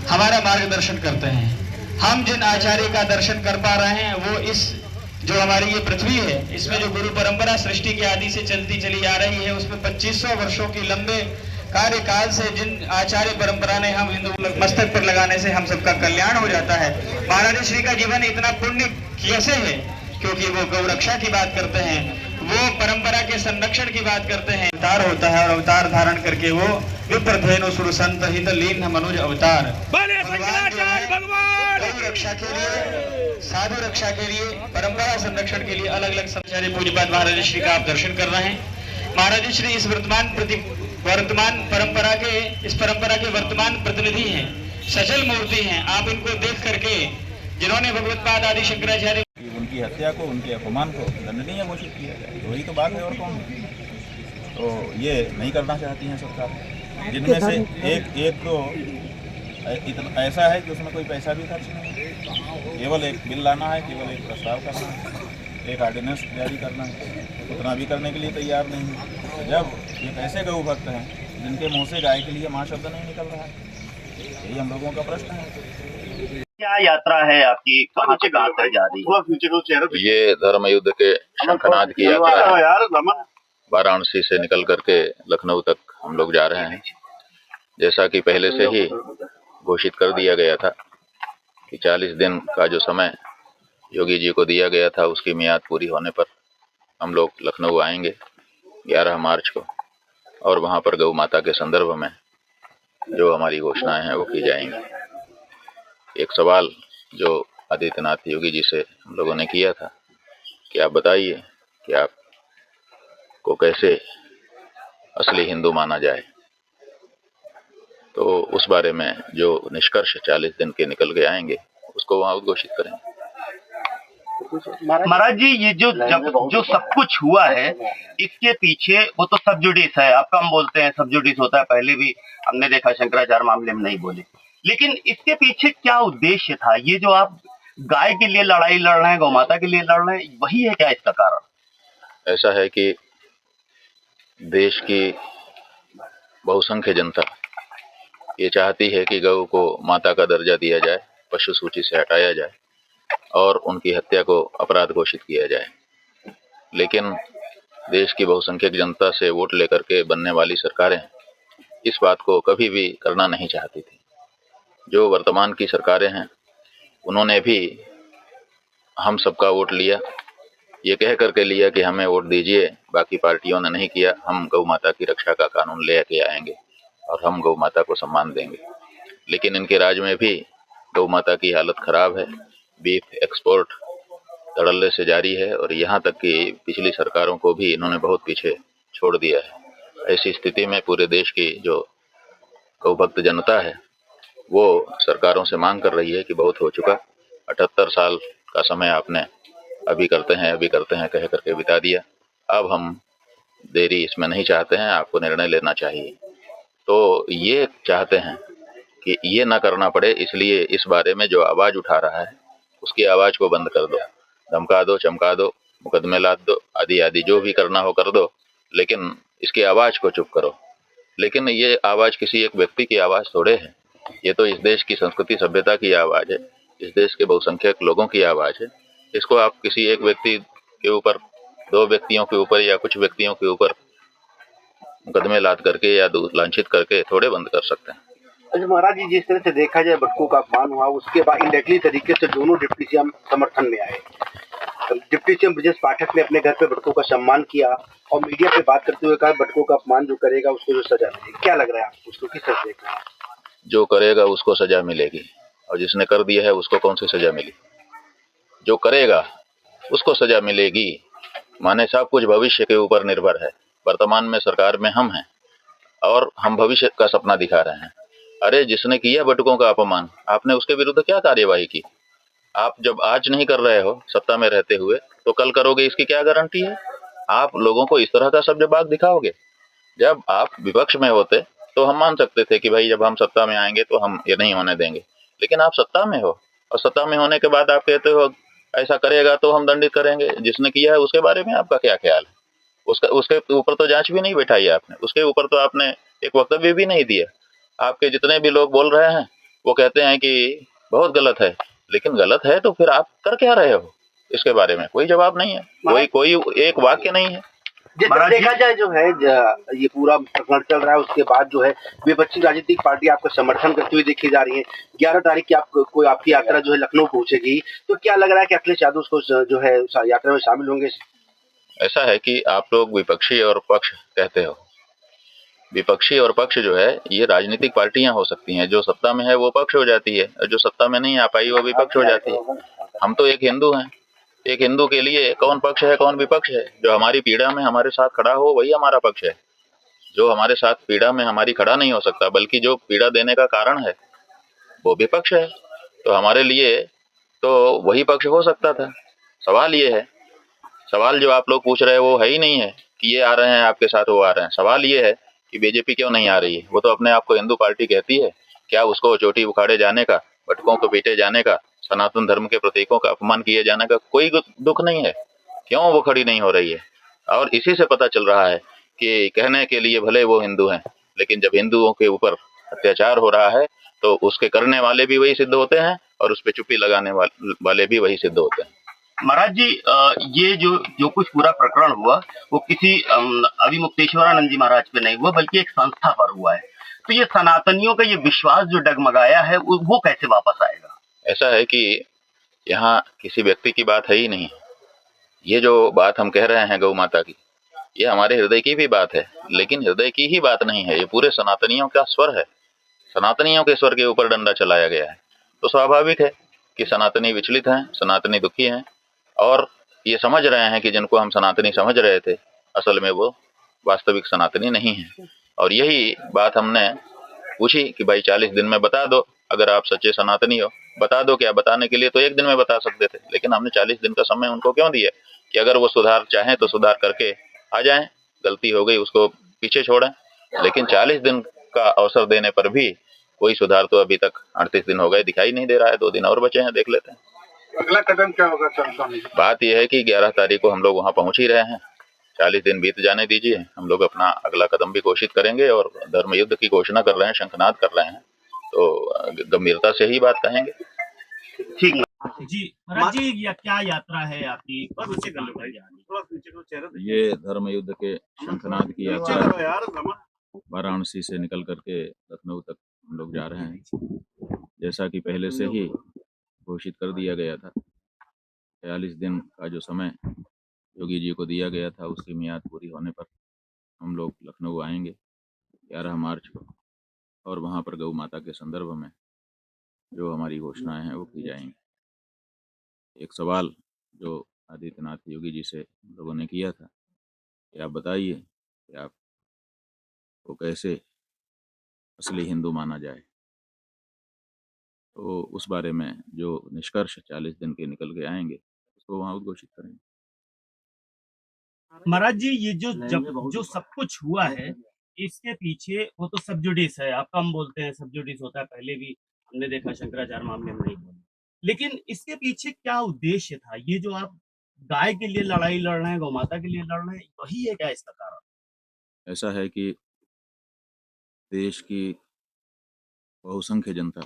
हमारा मार्गदर्शन करते हैं। हम जिन आचार्य का दर्शन कर पा रहे हैं वो इस जो हमारी ये पृथ्वी है, इसमें जो गुरु परंपरा सृष्टि के आदि से चलती चली आ रही है, उसमें 2500 वर्षों की लंबे कार्यकाल से जिन आचार्य परंपरा ने हम हिंदू मस्तक पर लगाने से हम सबका कल्याण हो जाता है। महाराज श्री का जीवन इतना पुण्य कैसे है? क्योंकि वो गौ रक्षा की बात करते हैं, वो परंपरा के संरक्षण की बात करते हैं। अवतार होता है और अवतार धारण करके वो विप्रधेनु सुर संत हित लीन मनुज अवतार भगवान गौ रक्षा के लिए, साधु रक्षा के लिए, परंपरा संरक्षण के लिए अलग अलग समझारे पूज्यपाद महाराज श्री का आप दर्शन कर रहे हैं। महाराज श्री इस वर्तमान परंपरा के, इस परंपरा के वर्तमान प्रतिनिधि हैं, सचल मूर्ति हैं। आप इनको देख करके जिन्होंने भगवत्पाद आदि शंकराचार्य उनकी हत्या को, उनके अपमान को दंडनीय घोषित किया जाए, वही तो बात है और कौन। तो ये नहीं करना चाहती हैं सरकार, जिनमें से एक तो इतना ऐसा है कि उसमें कोई पैसा भी खर्च नहीं है, केवल एक बिल लाना है, केवल एक प्रस्ताव करना है, एक ऑर्डिनेंस जारी करना है, उतना भी करने के लिए तैयार नहीं है। जब ये ऐसे गौ भक्त हैं जिनके मुँह से गाय के लिए माँ शब्द नहीं निकल रहा है, यही हम लोगों का प्रश्न है। क्या यात्रा है आपकी, कहाँ से कहाँ तक जा रही है? ये धर्म युद्ध के शंखनाद की यात्रा है। वाराणसी से निकल करके लखनऊ तक हम लोग जा रहे हैं। जैसा कि पहले से ही घोषित कर दिया गया था कि 40 दिन का जो समय योगी जी को दिया गया था, उसकी मियाद पूरी होने पर हम लोग लखनऊ आएंगे 11 मार्च को, और वहाँ पर गौ माता के संदर्भ में जो हमारी घोषणाएं हैं वो की जाएंगी। एक सवाल जो आदित्यनाथ योगी जी से हम लोगों ने किया था कि आप बताइए कि आपको कैसे असली हिंदू माना जाए, तो उस बारे में जो निष्कर्ष 40 दिन के निकल के आएंगे उसको वहाँ उद्घोषित करेंगे। महाराज जी, ये जो सब कुछ हुआ है, इसके पीछे वो तो सब जुडिस है, आप कम बोलते हैं, सब जुडिस होता है, पहले भी हमने देखा शंकराचार्य मामले में नहीं बोले, लेकिन इसके पीछे क्या उद्देश्य था? ये जो आप गाय के लिए लड़ाई लड़ रहे हैं, गौ माता के लिए लड़ रहे हैं, वही है क्या इसका कारण? ऐसा है कि देश की बहुसंख्य जनता ये चाहती है कि गौ को माता का दर्जा दिया जाए, पशु सूची से हटाया जाए और उनकी हत्या को अपराध घोषित किया जाए। लेकिन देश की बहुसंख्यक जनता से वोट लेकर के बनने वाली सरकारें इस बात को कभी भी करना नहीं चाहती थी। जो वर्तमान की सरकारें हैं उन्होंने भी हम सबका वोट लिया, ये कह करके लिया कि हमें वोट दीजिए, बाकी पार्टियों ने नहीं किया, हम गौ माता की रक्षा का कानून ले के आएंगे और हम गौ माता को सम्मान देंगे। लेकिन इनके राज में भी गौ माता की हालत खराब है, बीफ एक्सपोर्ट धड़ल्ले से जारी है और यहाँ तक कि पिछली सरकारों को भी इन्होंने बहुत पीछे छोड़ दिया है। ऐसी स्थिति में पूरे देश की जो गौभक्त जनता है वो सरकारों से मांग कर रही है कि बहुत हो चुका, 78 साल का समय आपने अभी करते हैं कह करके बिता दिया, अब हम देरी इसमें नहीं चाहते हैं, आपको निर्णय लेना चाहिए। तो ये चाहते हैं कि ये ना करना पड़े, इसलिए इस बारे में जो आवाज़ उठा रहा है उसकी आवाज़ को बंद कर दो, धमका दो, चमका दो, मुकदमे लाद दो, आदि आदि जो भी करना हो कर दो, लेकिन इसकी आवाज़ को चुप करो। लेकिन ये आवाज़ किसी एक व्यक्ति की आवाज़ थोड़े है, ये तो इस देश की संस्कृति सभ्यता की आवाज़ है, इस देश के बहुसंख्यक लोगों की आवाज़ है। इसको आप किसी एक व्यक्ति के ऊपर, 2 व्यक्तियों के ऊपर या कुछ व्यक्तियों के ऊपर मुकदमे लाद करके या लांछित करके थोड़े बंद कर सकते हैं। अच्छा महाराज जी, जिस तरह से देखा जाए बटुकों का अपमान हुआ, उसके बाद इनडायरेक्टली तरीके से दोनों डिप्टी सीएम समर्थन में आए। डिप्टी सीएम ब्रजेश पाठक ने अपने घर पे बटुकों का सम्मान किया और मीडिया पे बात करते हुए कहा बटुकों का अपमान जो करेगा उसको जो सजा मिलेगी। क्या लग रहा है आपको, उसको किस तरह देख रहे हैं? जो करेगा उसको सजा मिलेगी, और जिसने कर दिया है उसको कौन सी सजा मिली? जो करेगा उसको सजा मिलेगी, माने सब कुछ भविष्य के ऊपर निर्भर है। वर्तमान में सरकार में हम हैं और हम भविष्य का सपना दिखा रहे हैं। अरे जिसने किया बटुकों का अपमान, आपने उसके विरुद्ध क्या कार्यवाही की? आप जब आज नहीं कर रहे हो सत्ता में रहते हुए, तो कल करोगे इसकी क्या गारंटी है? आप लोगों को इस तरह का सब जब बाग दिखाओगे, जब आप विपक्ष में होते तो हम मान सकते थे कि भाई जब हम सत्ता में आएंगे तो हम ये नहीं होने देंगे, लेकिन आप सत्ता में हो और सत्ता में होने के बाद आप कहते हो ऐसा करेगा तो हम दंडित करेंगे। जिसने किया है उसके बारे में आपका क्या ख्याल है? उसके ऊपर तो जांच भी नहीं बैठाई आपने, उसके ऊपर तो आपने एक वक्तव्य भी नहीं दिया। आपके जितने भी लोग बोल रहे हैं वो कहते हैं कि बहुत गलत है, लेकिन गलत है तो फिर आप कर क्या रहे हो, इसके बारे में कोई जवाब नहीं है, कोई एक वाक्य नहीं है। जब देखा जाए जो है ये पूरा प्रकरण चल रहा है, उसके बाद जो है विपक्षी राजनीतिक पार्टी आपका समर्थन करती हुई देखी जा रही है। 11 तारीख की आपकी यात्रा जो है लखनऊ पहुंचेगी, तो क्या लग रहा है कि अखिलेश यादव उसको जो है यात्रा में शामिल होंगे? ऐसा है कि आप लोग विपक्षी और पक्ष कहते हो, विपक्षी और पक्ष जो है ये राजनीतिक पार्टियां हो सकती हैं, जो सत्ता में है वो पक्ष हो जाती है और जो सत्ता में नहीं आ पाई वो विपक्ष हो जाती है। हम तो एक हिंदू हैं, एक हिंदू के लिए कौन पक्ष है कौन विपक्ष है? जो हमारी पीड़ा में हमारे साथ खड़ा हो वही हमारा पक्ष है। जो हमारे साथ पीड़ा में हमारी खड़ा नहीं हो सकता, बल्कि जो पीड़ा देने का कारण है वो विपक्ष है, तो हमारे लिए तो वही पक्ष हो सकता था। सवाल ये है, सवाल जो आप लोग पूछ रहे हैं वो है ही नहीं है कि ये आ रहे हैं आपके साथ वो आ रहे हैं। सवाल ये है कि बीजेपी क्यों नहीं आ रही है। वो तो अपने आप को हिंदू पार्टी कहती है, क्या उसको चोटी उखाड़े जाने का, भटकों को पीटे जाने का, सनातन धर्म के प्रतीकों का अपमान किए जाने का कोई दुख नहीं है? क्यों वो खड़ी नहीं हो रही है? और इसी से पता चल रहा है कि कहने के लिए भले वो हिंदू हैं, लेकिन जब हिंदुओं के ऊपर अत्याचार हो रहा है तो उसके करने वाले भी वही सिद्ध होते हैं और उस पर चुप्पी लगाने वाले भी वही सिद्ध होते हैं। महाराज जी, ये जो कुछ पूरा प्रकरण हुआ वो किसी अभी मुक्तेश्वरानंद जी महाराज पे नहीं हुआ, बल्कि एक संस्था पर हुआ है। तो ये सनातनियों का ये विश्वास जो डगमगाया है वो कैसे वापस आएगा? ऐसा है कि यहाँ किसी व्यक्ति की बात है ही नहीं। ये जो बात हम कह रहे हैं गौ माता की, ये हमारे हृदय की भी बात है, लेकिन हृदय की ही बात नहीं है, ये पूरे सनातनियों का स्वर है। सनातनियों के स्वर के ऊपर डंडा चलाया गया है, तो स्वाभाविक है कि सनातनी विचलित हैं, सनातनी दुखी हैं और ये समझ रहे हैं कि जिनको हम सनातनी समझ रहे थे असल में वो वास्तविक सनातनी नहीं है। और यही बात हमने पूछी कि भाई 40 दिन में बता दो, अगर आप सच्चे सनातनी हो बता दो। क्या बताने के लिए तो एक दिन में बता सकते थे, लेकिन हमने 40 दिन का समय उनको क्यों दिया कि अगर वो सुधार चाहें तो सुधार करके आ जाएं, गलती हो गई उसको पीछे छोड़ें। लेकिन 40 दिन का अवसर देने पर भी कोई सुधार तो अभी तक 38 दिन हो गए दिखाई नहीं दे रहा है। 2 दिन और बचे हैं, देख लेते हैं अगला कदम क्या होगा सर? बात यह है कि 11 तारीख को हम लोग वहाँ पहुंच ही रहे हैं। 40 दिन बीत जाने दीजिए, हम लोग अपना अगला कदम भी घोषित करेंगे और धर्म युद्ध की घोषणा कर रहे हैं, शंखनाद कर रहे हैं, तो गंभीरता से ही बात कहेंगे। ठीक है जी महाराज जी, या क्या यात्रा है आपकी? ये धर्म युद्ध के शंखनाद की यात्रा वाराणसी से निकल करके लखनऊ तक हम लोग जा रहे हैं। जैसा कि पहले से ही घोषित कर दिया गया था, 40 दिन का जो समय योगी जी को दिया गया था उसकी मियाद पूरी होने पर हम लोग लखनऊ आएंगे 11 मार्च को, और वहाँ पर गौ माता के संदर्भ में जो हमारी घोषणाएं हैं वो की जाएंगी। एक सवाल जो आदित्यनाथ योगी जी से लोगों ने किया था कि आप बताइए कि आप को कैसे असली हिंदू माना जाए, तो उस बारे में जो निष्कर्ष 40 दिन के निकल के आएंगे उसको वहाँ उद्घोषित करेंगे। महाराज जी, ये जो सब कुछ हुआ है इसके पीछे वो तो सब जुडिस है, आप कम बोलते हैं, सब जुडिस होता है, पहले भी हमने देखा शंकराचार्य मामले में नहीं बोले, लेकिन इसके पीछे क्या उद्देश्य था? ये जो आप गाय के लिए लड़ाई लड़ रहे हैं, गौ माता के लिए लड़ रहे हैं, वही है क्या इसका कारण? ऐसा है कि देश की बहुसंख्य जनता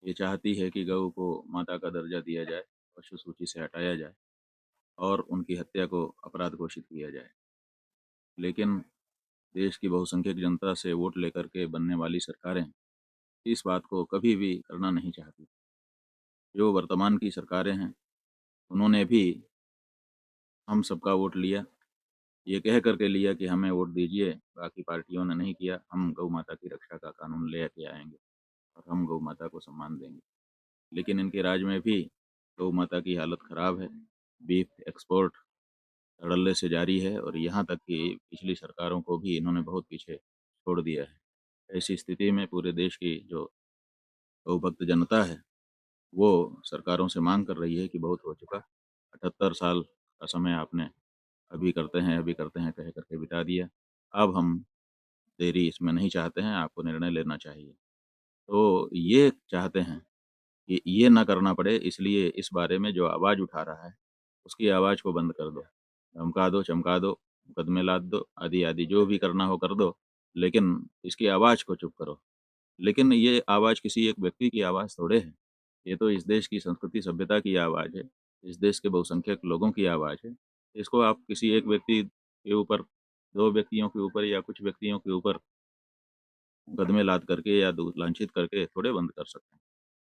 ये चाहती है कि गौ को माता का दर्जा दिया जाए, पशु सूची से हटाया जाए और उनकी हत्या को अपराध घोषित किया जाए। लेकिन देश की बहुसंख्यक जनता से वोट लेकर के बनने वाली सरकारें इस बात को कभी भी करना नहीं चाहती। जो वर्तमान की सरकारें हैं उन्होंने भी हम सबका वोट लिया, ये कह करके लिया कि हमें वोट दीजिए, बाकी पार्टियों ने नहीं किया। हम गौ माता की रक्षा का कानून ले के आएंगे और हम गौ माता को सम्मान देंगे। लेकिन इनके राज में भी गौ माता की हालत ख़राब है। बीफ एक्सपोर्ट धड़ल्ले से जारी है और यहाँ तक कि पिछली सरकारों को भी इन्होंने बहुत पीछे छोड़ दिया है। ऐसी स्थिति में पूरे देश की जो गौ भक्त जनता है वो सरकारों से मांग कर रही है कि बहुत हो चुका, 78 साल का समय आपने अभी करते हैं कह करके बिता दिया। अब हम देरी इसमें नहीं चाहते हैं, आपको निर्णय लेना चाहिए। तो ये चाहते हैं कि ये ना करना पड़े, इसलिए इस बारे में जो आवाज़ उठा रहा है उसकी आवाज़ को बंद कर दो, धमका दो, चमका दो, मुकदमे लाद दो, आदि आदि जो भी करना हो कर दो, लेकिन इसकी आवाज़ को चुप करो। लेकिन ये आवाज़ किसी एक व्यक्ति की आवाज़ थोड़े है। ये तो इस देश की संस्कृति सभ्यता की आवाज़ है, इस देश के बहुसंख्यक लोगों की आवाज़ है। इसको आप किसी एक व्यक्ति के ऊपर, 2 व्यक्तियों के ऊपर या कुछ व्यक्तियों के ऊपर मुकदमे लाद करके या लांछित करके थोड़े बंद कर सकते हैं।